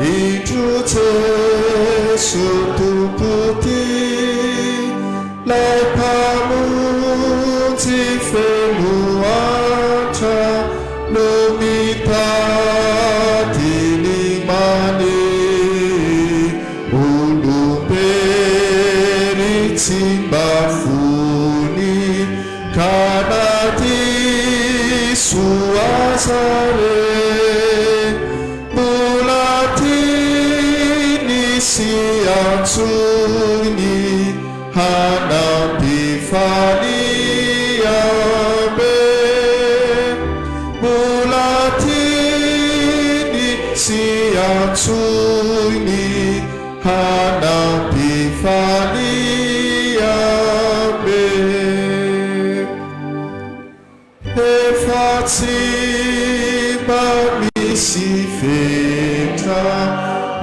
Intruce sutuputi lai pamuti feluata lumita dilimani uluperi timbafuni kanati suasare Siatsuni hana bifania be mulatini siatsuni hana bifania be efati bamisi feta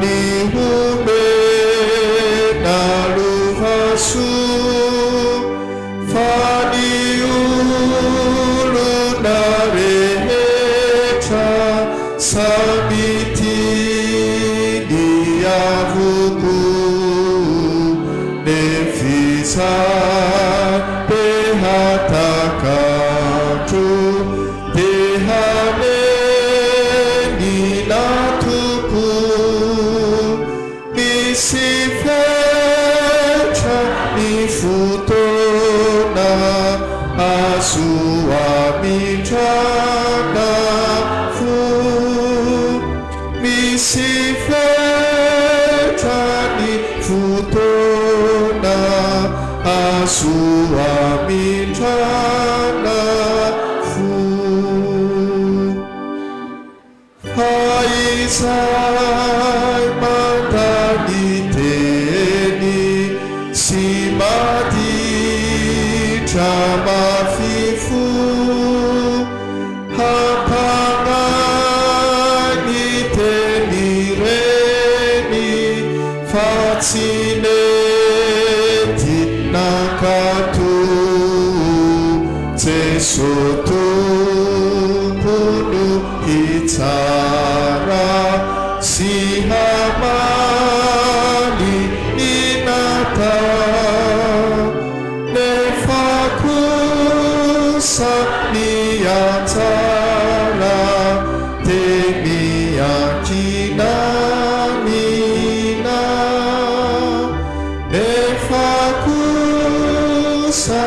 ni hume naluhasu fani ulunareheta sabiti diyahuku nefisa pehatakatu pehane ninatuku misifeta nifutona asuamitana fu misifeta nifutona asuamitana fu Haizai mandani teni simadi tamafifu hapangani teni reni fatine tinakatu tesotu punu hitara sihamani inata nefakusa niyatara temiyakina nina nefakusa